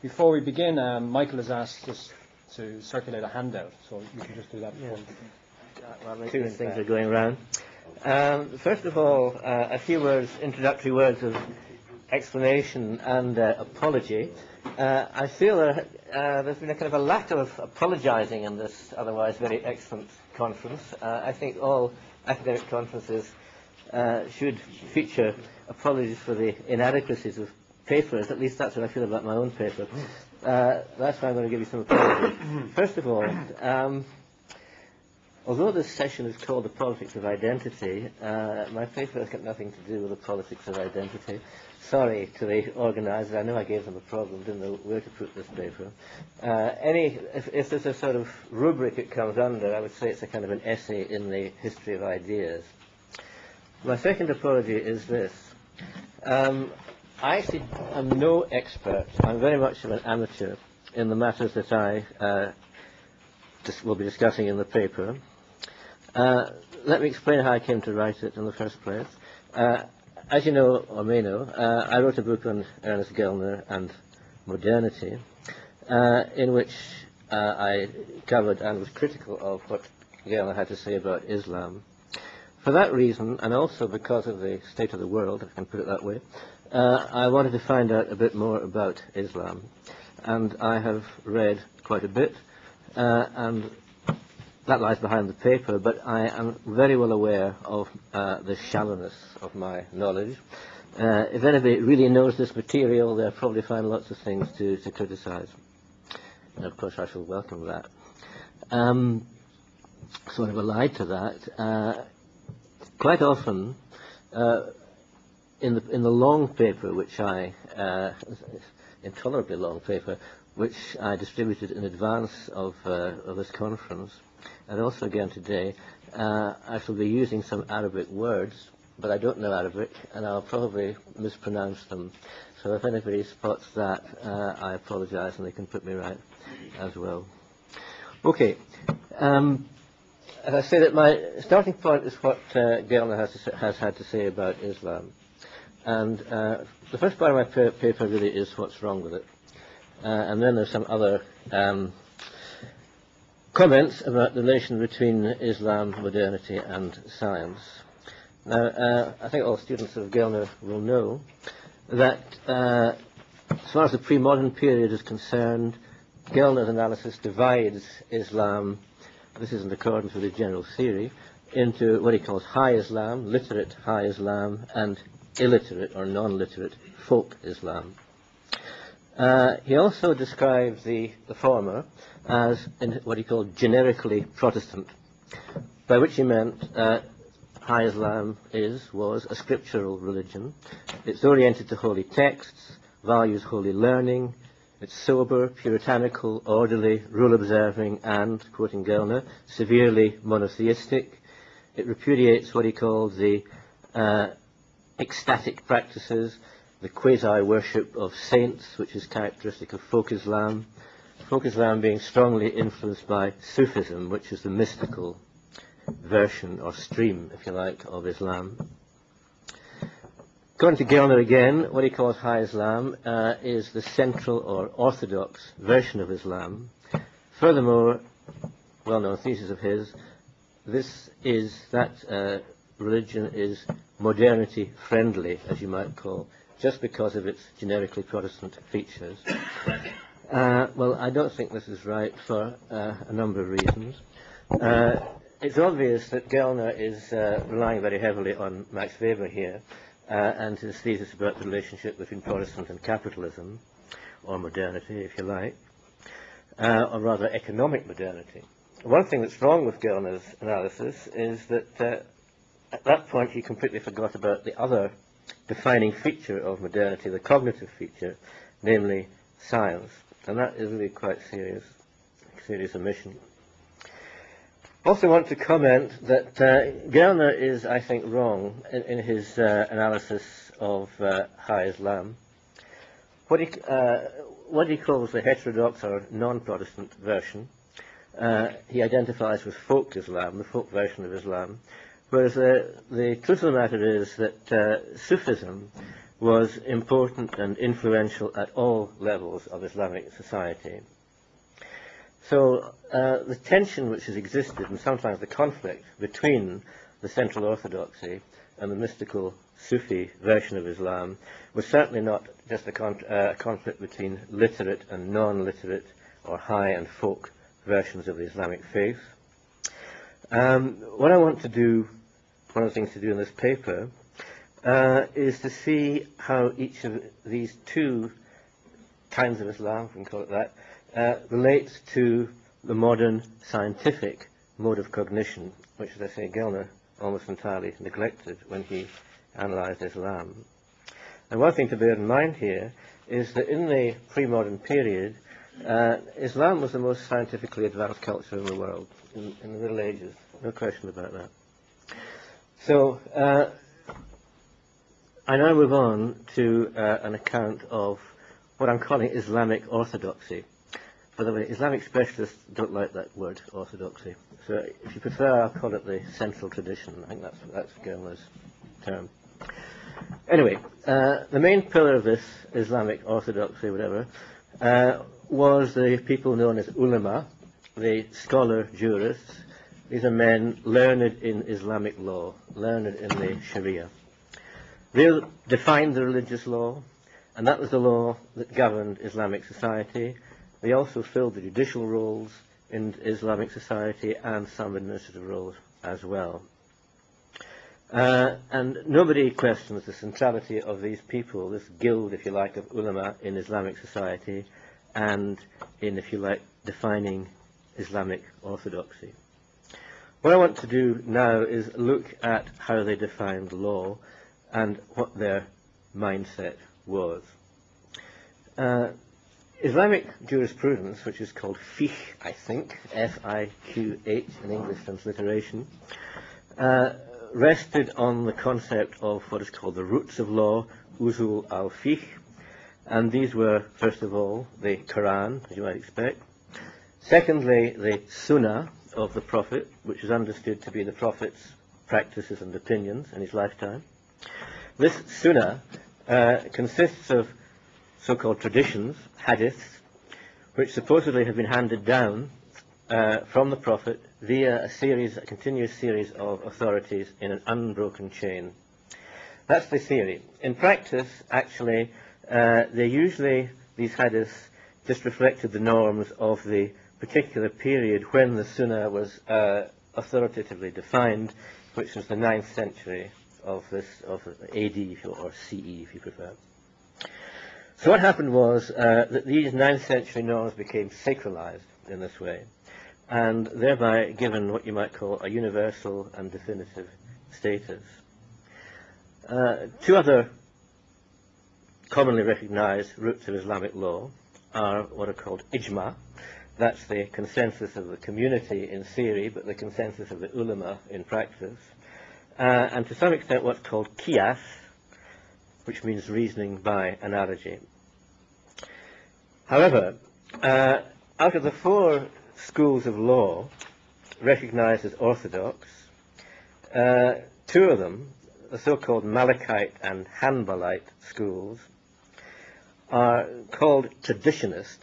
Before we begin, Michael has asked us to circulate a handout, so you can just do that before we begin. Well, two things are going around. First of all, a few words, introductory words of explanation and apology. I feel there's been a kind of a lack of apologizing in this otherwise very excellent conference. I think all academic conferences should feature apologies for the inadequacies of papers. At least that's what I feel about my own paper. That's why I'm going to give you some apologies. First of all, although this session is called The Politics of Identity, my paper has got nothing to do with the politics of identity. Sorry to the organisers. I know I gave them a problem, didn't know where to put this paper. If there's a sort of rubric it comes under, I would say it's a kind of an essay in the history of ideas. My second apology is this. I actually am no expert. I'm very much of an amateur in the matters that I will be discussing in the paper. Let me explain how I came to write it in the first place. As you know, or may know, I wrote a book on Ernest Gellner and modernity, in which I covered and was critical of what Gellner had to say about Islam. For that reason, and also because of the state of the world, if I can put it that way, I wanted to find out a bit more about Islam. And I have read quite a bit, and that lies behind the paper, but I am very well aware of the shallowness of my knowledge. If anybody really knows this material, they'll probably find lots of things to criticize. And of course I shall welcome that. Sort of allied to that, quite often in the long paper, which I, intolerably long paper, which I distributed in advance of this conference, and also again today, I shall be using some Arabic words, but I don't know Arabic, and I'll probably mispronounce them. So if anybody spots that, I apologize, and they can put me right as well. Okay. As I say, that my starting point is what Gellner has had to say about Islam. And the first part of my paper really is what's wrong with it. And then there's some other comments about the relation between Islam, modernity, and science. Now, I think all students of Gellner will know that as far as the pre-modern period is concerned, Gellner's analysis divides Islam, this is in accordance with his general theory, into what he calls high Islam, literate high Islam, and illiterate or non-literate folk Islam. He also describes the former as in what he called generically Protestant, by which he meant high Islam was a scriptural religion. It's oriented to holy texts, values holy learning, it's sober, puritanical, orderly, rule-observing, and, quoting Gellner, severely monotheistic. It repudiates what he calls the ecstatic practices, the quasi-worship of saints, which is characteristic of folk Islam being strongly influenced by Sufism, which is the mystical version or stream, if you like, of Islam. According to Gellner again, what he calls high Islam is the central or orthodox version of Islam. Furthermore, well-known thesis of his, that religion is modernity friendly, as you might call, just because of its generically Protestant features. Well, I don't think this is right for a number of reasons. It's obvious that Gellner is relying very heavily on Max Weber here, and his thesis about the relationship between Protestant and capitalism, or modernity, if you like, or rather economic modernity. One thing that's wrong with Gellner's analysis is that at that point he completely forgot about the other defining feature of modernity, the cognitive feature, namely science. And that is really quite serious omission. Also want to comment that Gellner is, I think, wrong in his analysis of high Islam. What he calls the heterodox or non-Protestant version, he identifies with folk Islam, the folk version of Islam, whereas the truth of the matter is that Sufism was important and influential at all levels of Islamic society. So the tension which has existed, and sometimes the conflict between the central orthodoxy and the mystical Sufi version of Islam, was certainly not just a conflict between literate and non-literate, or high and folk versions of the Islamic faith. What I want to do, one of the things to do in this paper, is to see how each of these two kinds of Islam, if we can call it that, relates to the modern scientific mode of cognition, which, as I say, Gellner almost entirely neglected when he analysed Islam. And one thing to bear in mind here is that in the pre-modern period, Islam was the most scientifically advanced culture in the world, in the Middle Ages, no question about that. So, I now move on to an account of what I'm calling Islamic orthodoxy. By the way, Islamic specialists don't like that word, orthodoxy. So if you prefer, I'll call it the central tradition. I think that's Gellner's term. Anyway, the main pillar of this Islamic orthodoxy, whatever, was the people known as ulama, the scholar jurists. These are men learned in Islamic law, learned in the Sharia. They defined the religious law, and that was the law that governed Islamic society. They also filled the judicial roles in Islamic society and some administrative roles as well. And nobody questions the centrality of these people, this guild, if you like, of ulama in Islamic society, and in, if you like, defining Islamic orthodoxy. What I want to do now is look at how they defined law and what their mindset was. Islamic jurisprudence, which is called fiqh, I think, F-I-Q-H in English transliteration, rested on the concept of what is called the roots of law, usul al-fiqh, and these were, first of all, the Quran, as you might expect. Secondly, the Sunnah of the Prophet, which is understood to be the Prophet's practices and opinions in his lifetime. This Sunnah consists of so-called traditions, hadiths, which supposedly have been handed down from the Prophet via a continuous series of authorities in an unbroken chain. That's the theory. In practice, actually, these hadiths just reflected the norms of the particular period when the Sunnah was authoritatively defined, which was the 9th century of AD or CE, if you prefer. So what happened was that these 9th century norms became sacralized in this way, and thereby given what you might call a universal and definitive status. Two other commonly recognized roots of Islamic law are what are called ijma. That's the consensus of the community in theory, but the consensus of the ulama in practice. And to some extent what's called qiyas, which means reasoning by analogy. However, out of the 4 schools of law recognized as orthodox, 2 of them, the so-called Malikite and Hanbalite schools, are called traditionists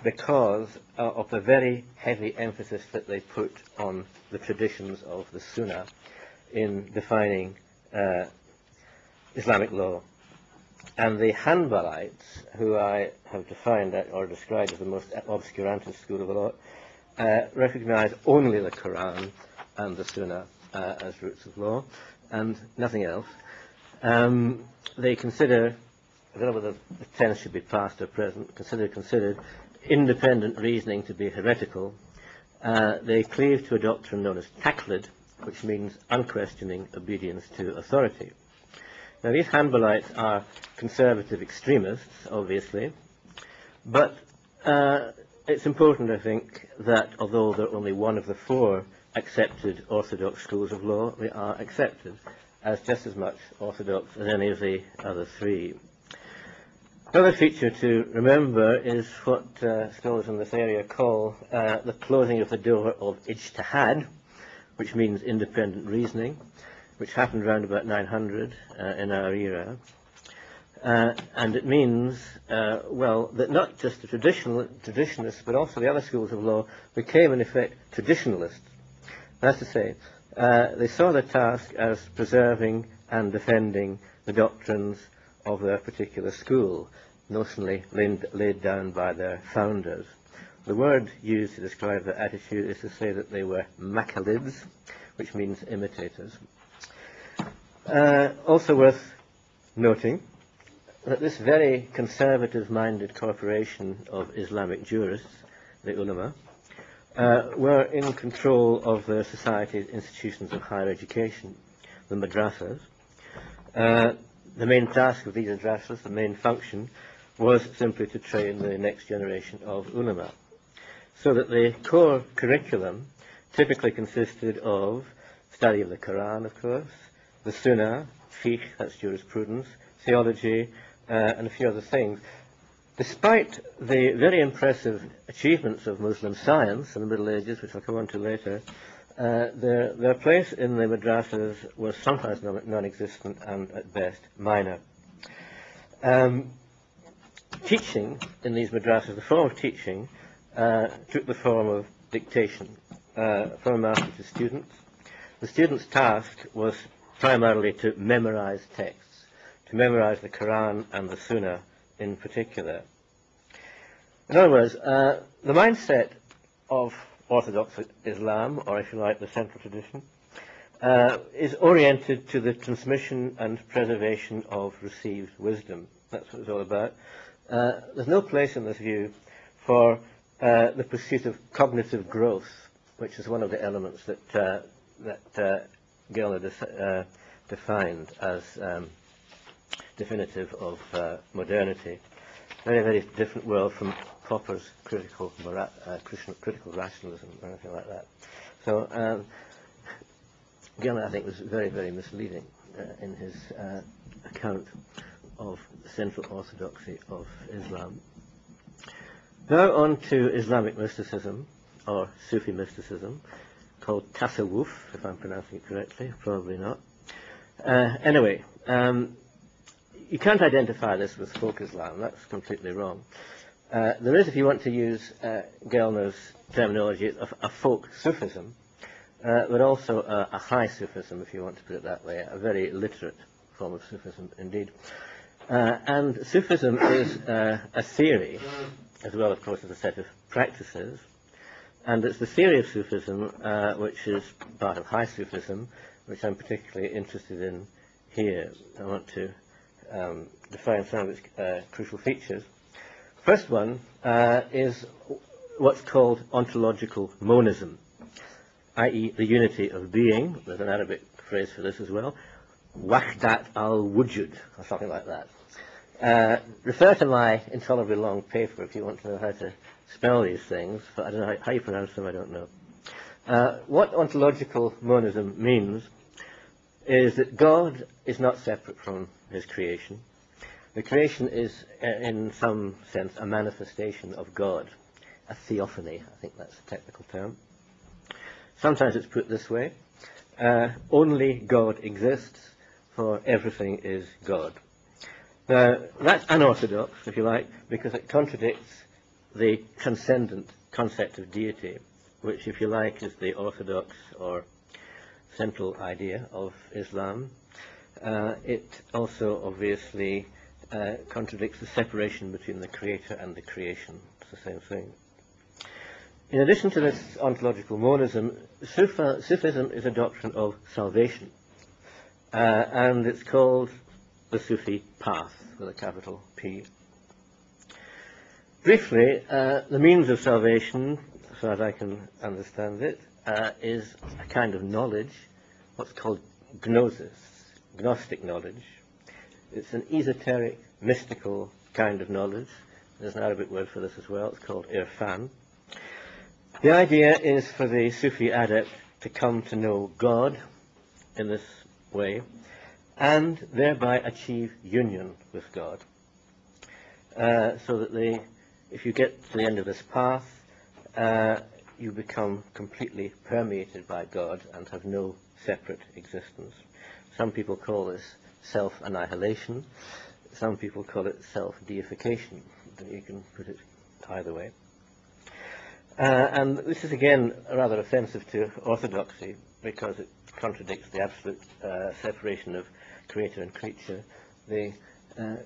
because of the very heavy emphasis that they put on the traditions of the Sunnah in defining Islamic law. And the Hanbalites, who I have defined or described as the most obscurantist school of the law, recognize only the Quran and the Sunnah as roots of law, and nothing else. They consider, I don't know whether the tense should be past or present, considered independent reasoning to be heretical. They cleave to a doctrine known as taqlid, which means unquestioning obedience to authority. Now, these Hanbalites are conservative extremists, obviously, but it's important, I think, that although they're only one of the 4 accepted orthodox schools of law, they are accepted as just as much orthodox as any of the other 3. Another feature to remember is what scholars in this area call the closing of the door of ijtihad, which means independent reasoning, which happened around about 900 in our era. And it means, well, that not just the traditionalists, but also the other schools of law became, in effect, traditionalists. That's to say, they saw the task as preserving and defending the doctrines of their particular school, notionally laid down by their founders. The word used to describe their attitude is to say that they were Macalids, which means imitators. Also worth noting that this very conservative-minded corporation of Islamic jurists, the ulama, were in control of the society's institutions of higher education, the madrasas. The main task of these madrasas, the main function, was simply to train the next generation of ulama. So that the core curriculum typically consisted of study of the Quran, of course, the Sunnah, fiqh, that's jurisprudence, theology, and a few other things. Despite the very impressive achievements of Muslim science in the Middle Ages, which I'll come on to later, their place in the madrasas was sometimes non-existent and at best minor. Teaching in these madrasas, the form of teaching, took the form of dictation from a master to students. The student's task was primarily to memorize texts, to memorize the Quran and the Sunnah in particular. In other words, the mindset of Orthodox Islam, or if you like, the central tradition, is oriented to the transmission and preservation of received wisdom. That's what it's all about. There's no place in this view for the pursuit of cognitive growth, which is one of the elements that Gellner defined as definitive of modernity. Very, very different world from Popper's critical rationalism or anything like that. So Gellner, I think, was very, very misleading in his account of the central orthodoxy of Islam. Now on to Islamic mysticism, or Sufi mysticism, called tasawwuf, if I'm pronouncing it correctly, probably not. Anyway, you can't identify this with folk Islam, that's completely wrong. There is, if you want to use Gellner's terminology, a folk Sufism, but also a high Sufism, if you want to put it that way, a very literate form of Sufism indeed. And Sufism is a theory, as well, of course, as a set of practices. And it's the theory of Sufism, which is part of high Sufism, which I'm particularly interested in here. I want to define some of its crucial features. First one is what's called ontological monism, i.e. the unity of being. There's an Arabic phrase for this as well, wahdat al-wujud, or something like that. Refer to my intolerably long paper if you want to know how to spell these things, but I don't know how you pronounce them, I don't know. What ontological monism means is that God is not separate from his creation. The creation is, in some sense, a manifestation of God, a theophany, I think that's a technical term. Sometimes it's put this way, only God exists, for everything is God. Now, that's unorthodox, if you like, because it contradicts the transcendent concept of deity, which, if you like, is the orthodox or central idea of Islam. It also obviously contradicts the separation between the creator and the creation. It's the same thing. In addition to this ontological monism, Sufism is a doctrine of salvation, and it's called the Sufi path, with a capital P. Briefly, the means of salvation, as far as I can understand it, is a kind of knowledge, what's called gnosis, Gnostic knowledge. It's an esoteric, mystical kind of knowledge. There's an Arabic word for this as well. It's called irfan. The idea is for the Sufi adept to come to know God in this way, and thereby achieve union with God. So that if you get to the end of this path, you become completely permeated by God and have no separate existence. Some people call this self-annihilation. Some people call it self-deification. You can put it either way. And this is again rather offensive to orthodoxy because it contradicts the absolute separation of creator and creature, the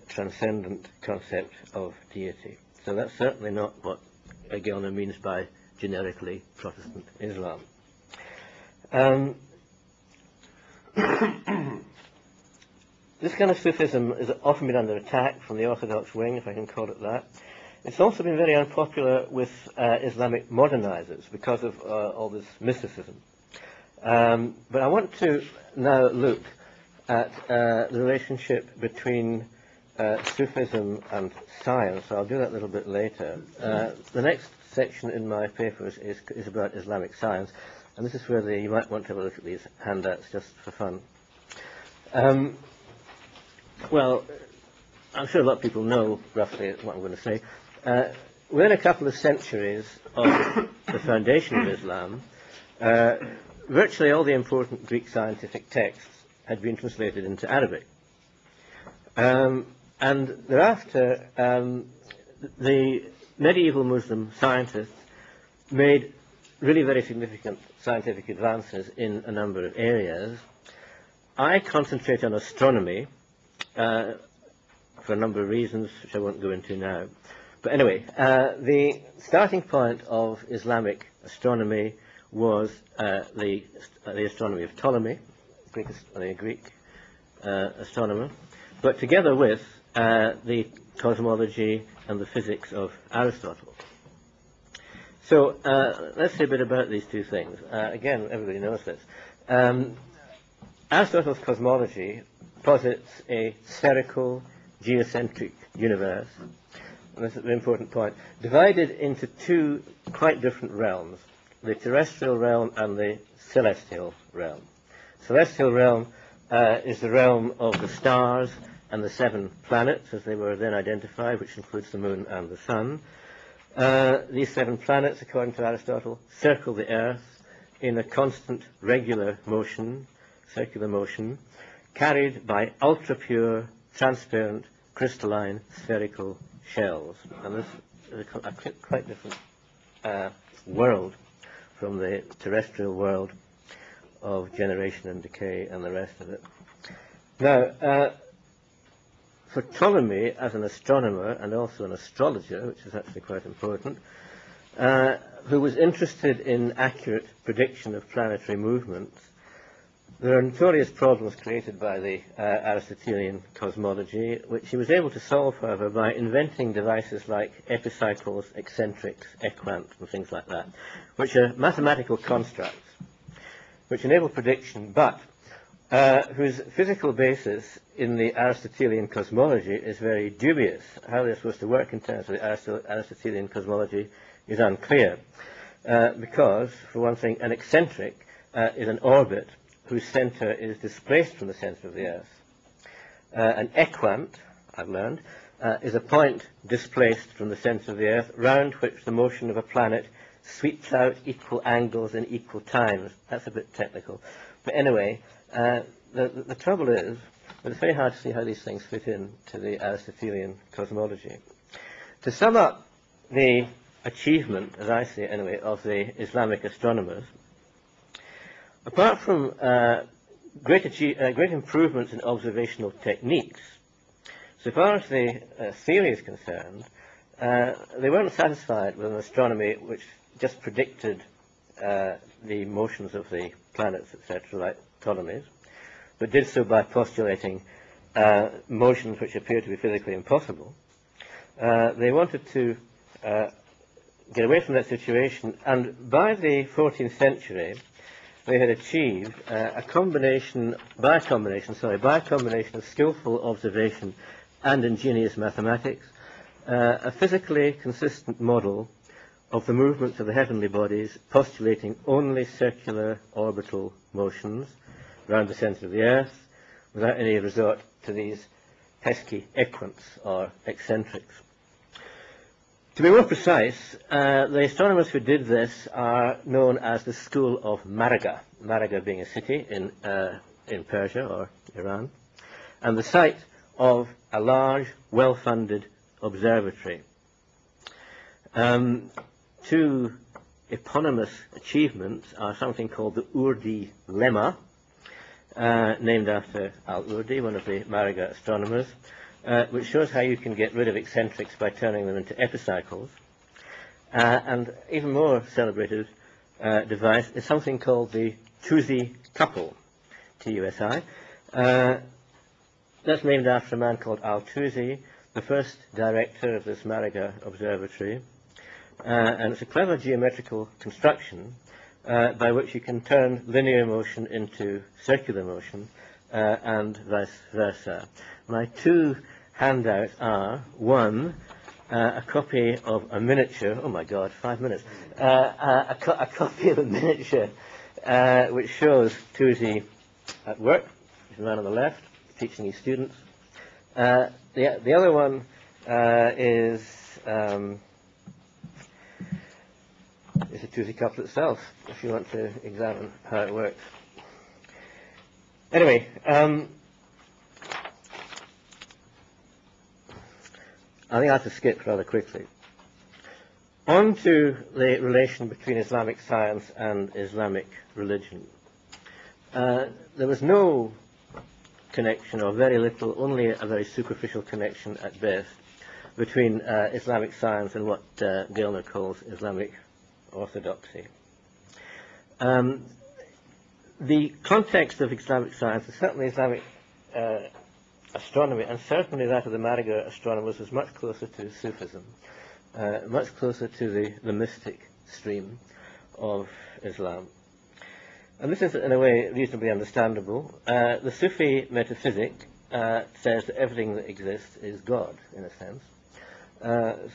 transcendent concept of deity. So that's certainly not what Gellner means by generically Protestant Islam. This kind of Sufism has often been under attack from the orthodox wing, if I can call it that. It's also been very unpopular with Islamic modernizers because of all this mysticism. But I want to now look at the relationship between Sufism and science. I'll do that a little bit later. The next section in my papers is about Islamic science, and this is where you might want to have a look at these handouts just for fun. Well, I'm sure a lot of people know roughly what I'm going to say. Within a couple of centuries of the foundation of Islam, virtually all the important Greek scientific texts had been translated into Arabic. And thereafter, the medieval Muslim scientists made really very significant scientific advances in a number of areas. I concentrate on astronomy for a number of reasons, which I won't go into now. But anyway, the starting point of Islamic astronomy was the astronomy of Ptolemy, the Greek astronomer, but together with the cosmology and the physics of Aristotle. So let's say a bit about these two things. Again, everybody knows this. Aristotle's cosmology posits a spherical, geocentric universe, and this is an important point, divided into two quite different realms, the terrestrial realm and the celestial realm. Celestial realm is the realm of the stars and the 7 planets, as they were then identified, which includes the moon and the sun. These 7 planets, according to Aristotle, circle the Earth in a constant, regular motion, circular motion, carried by ultra-pure, transparent, crystalline, spherical shells. And this is a quite different world from the terrestrial world of generation and decay and the rest of it. Now, for Ptolemy, as an astronomer and also an astrologer, which is actually quite important, who was interested in accurate prediction of planetary movements, there are notorious problems created by the Aristotelian cosmology, which he was able to solve, however, by inventing devices like epicycles, eccentrics, equants, and things like that, which are mathematical constructs which enable prediction, but whose physical basis in the Aristotelian cosmology is very dubious. How they're supposed to work in terms of the Aristotelian cosmology is unclear, because, for one thing, an eccentric is an orbit whose center is displaced from the center of the Earth. An equant, I've learned, is a point displaced from the center of the Earth round which the motion of a planet sweeps out equal angles in equal times. That's a bit technical. But anyway, the trouble is that it's very hard to see how these things fit in to the Aristotelian cosmology. To sum up the achievement, as I see it anyway, of the Islamic astronomers, apart from great improvements in observational techniques, so far as the theory is concerned, they weren't satisfied with an astronomy which just predicted the motions of the planets, etc., like Ptolemy's, but did so by postulating motions which appear to be physically impossible. They wanted to get away from that situation, and by the 14th century, they had achieved by a combination of skillful observation and ingenious mathematics, a physically consistent model of the movements of the heavenly bodies, postulating only circular orbital motions around the center of the Earth, without any resort to these pesky equants or eccentrics. To be more precise, the astronomers who did this are known as the School of Maragha, Maragha being a city in Persia or Iran, and the site of a large, well-funded observatory. Two eponymous achievements are something called the Urdi lemma, named after Al-Urdi, one of the Mariga astronomers, which shows how you can get rid of eccentrics by turning them into epicycles. And even more celebrated device is something called the Tusi couple, T-U-S-I. That's named after a man called Al-Tusi, the first director of this Mariga observatory. And it's a clever geometrical construction by which you can turn linear motion into circular motion and vice versa. My two handouts are, one, a copy of a miniature, oh my god, 5 minutes, a copy of a miniature which shows Tusi at work, the man on the left, teaching his students. The other one is the Tusi couple itself, if you want to examine how it works. Anyway, I think I have to skip rather quickly. On to the relation between Islamic science and Islamic religion. There was no connection, or very little, only a very superficial connection at best, between Islamic science and what Gellner calls Islamic orthodoxy. The context of Islamic science, and certainly Islamic astronomy, and certainly that of the Mariga astronomers, was much closer to Sufism, much closer to the mystic stream of Islam. And this is, in a way, reasonably understandable. The Sufi metaphysic says that everything that exists is God, in a sense.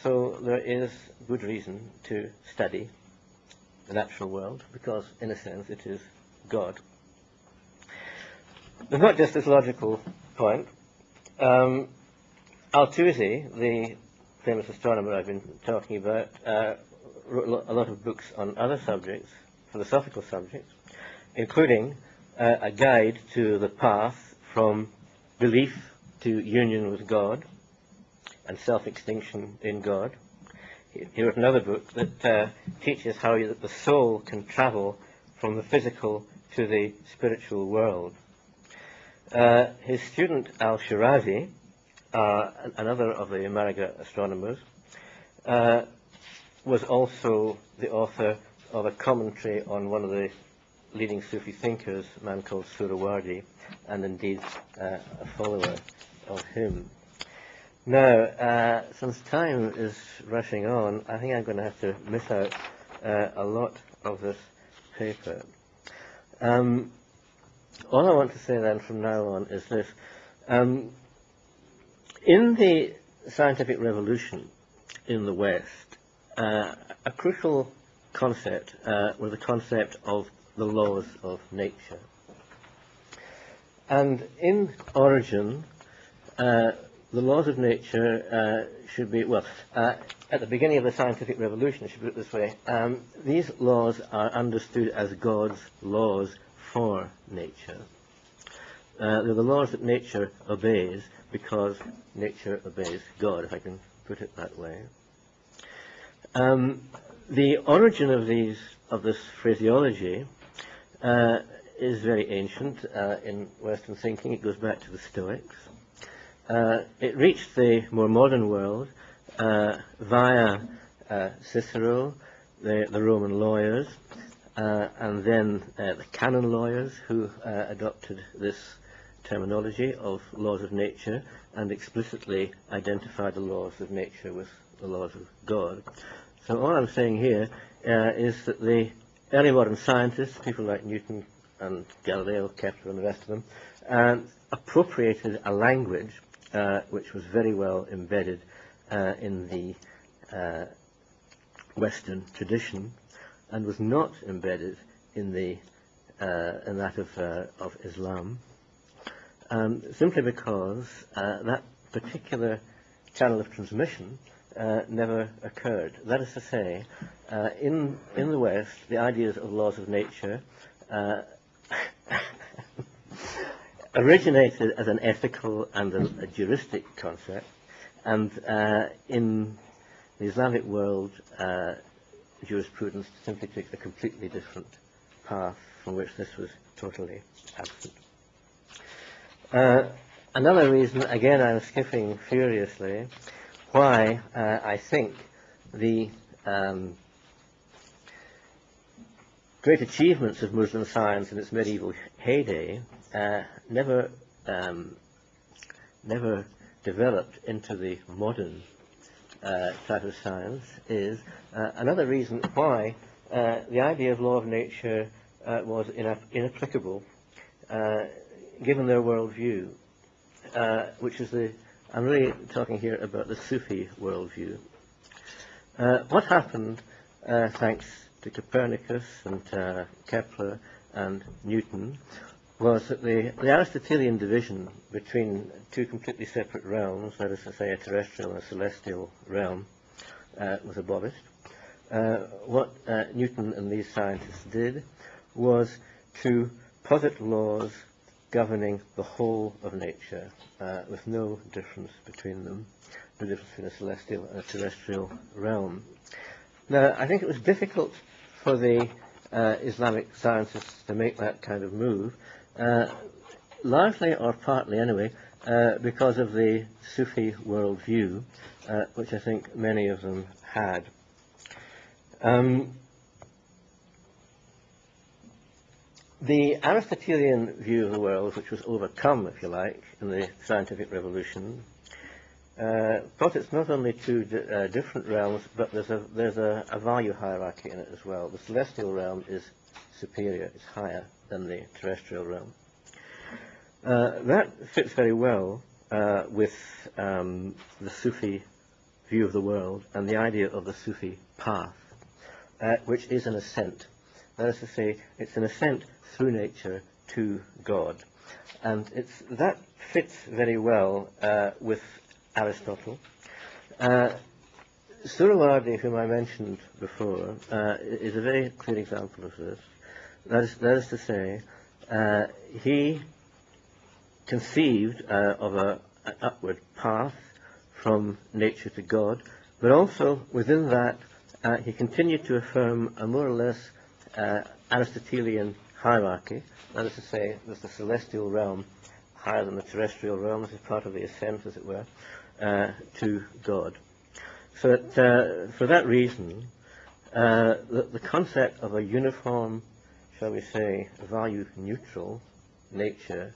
So there is good reason to study the natural world, because, in a sense, it is God. There's not just this logical point. Al-Tusi, the famous astronomer I've been talking about, wrote a lot of books on other subjects, philosophical subjects, including a guide to the path from belief to union with God and self-extinction in God. He wrote another book that teaches how the soul can travel from the physical to the spiritual world. His student Al-Shirazi, another of the Mariga astronomers, was also the author of a commentary on one of the leading Sufi thinkers, a man called Surawardi, and indeed a follower of him. Now, since time is rushing on, I think I'm going to have to miss out a lot of this paper. All I want to say then from now on is this. In the scientific revolution in the West, a crucial concept was the concept of the laws of nature. And in origin, the laws of nature should be, well, at the beginning of the scientific revolution, I should put it this way, these laws are understood as God's laws for nature. They're the laws that nature obeys because nature obeys God, if I can put it that way. The origin of this phraseology is very ancient in Western thinking. It goes back to the Stoics. It reached the more modern world via Cicero, the Roman lawyers, and then the canon lawyers who adopted this terminology of laws of nature and explicitly identified the laws of nature with the laws of God. So all I'm saying here is that the early modern scientists, people like Newton and Galileo, Kepler and the rest of them, appropriated a language which was very well embedded in the Western tradition and was not embedded in that of Islam, simply because that particular channel of transmission never occurred. That is to say, in the West, the ideas of laws of nature originated as an ethical and a juristic concept, and in the Islamic world, jurisprudence simply took a completely different path from which this was totally absent. Another reason, again I'm skipping furiously, why I think the great achievements of Muslim science in its medieval heyday never developed into the modern type of science is another reason why the idea of law of nature was inapplicable given their worldview, which is I'm really talking here about the Sufi worldview. What happened, thanks to Copernicus and Kepler and Newton, was that the Aristotelian division between two completely separate realms, that is to say a terrestrial and a celestial realm, was abolished. What Newton and these scientists did was to posit laws governing the whole of nature, with no difference between them, no difference between a celestial and a terrestrial realm. Now, I think it was difficult for the Islamic scientists to make that kind of move, largely or partly anyway, because of the Sufi worldview, which I think many of them had. The Aristotelian view of the world, which was overcome, if you like, in the scientific revolution, brought it not only two different realms, but there's a value hierarchy in it as well. The celestial realm is superior, it's higher than the terrestrial realm. That fits very well with the Sufi view of the world and the idea of the Sufi path, which is an ascent. That is to say, it's an ascent through nature to God. And that fits very well with Aristotle. Suhrawardi, whom I mentioned before, is a very clear example of this. That is to say, he conceived of an upward path from nature to God, but also within that he continued to affirm a more or less Aristotelian hierarchy. That is to say, there's the celestial realm higher than the terrestrial realm. This is part of the ascent, as it were, to God. So for that reason, the concept of a uniform, shall we say, value-neutral nature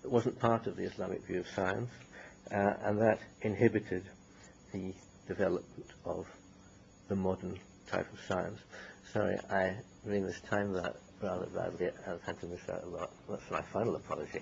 wasn't part of the Islamic view of science, and that inhibited the development of the modern type of science. Sorry, I really mistimed that rather badly. I've had to miss out a lot. That's my final apology.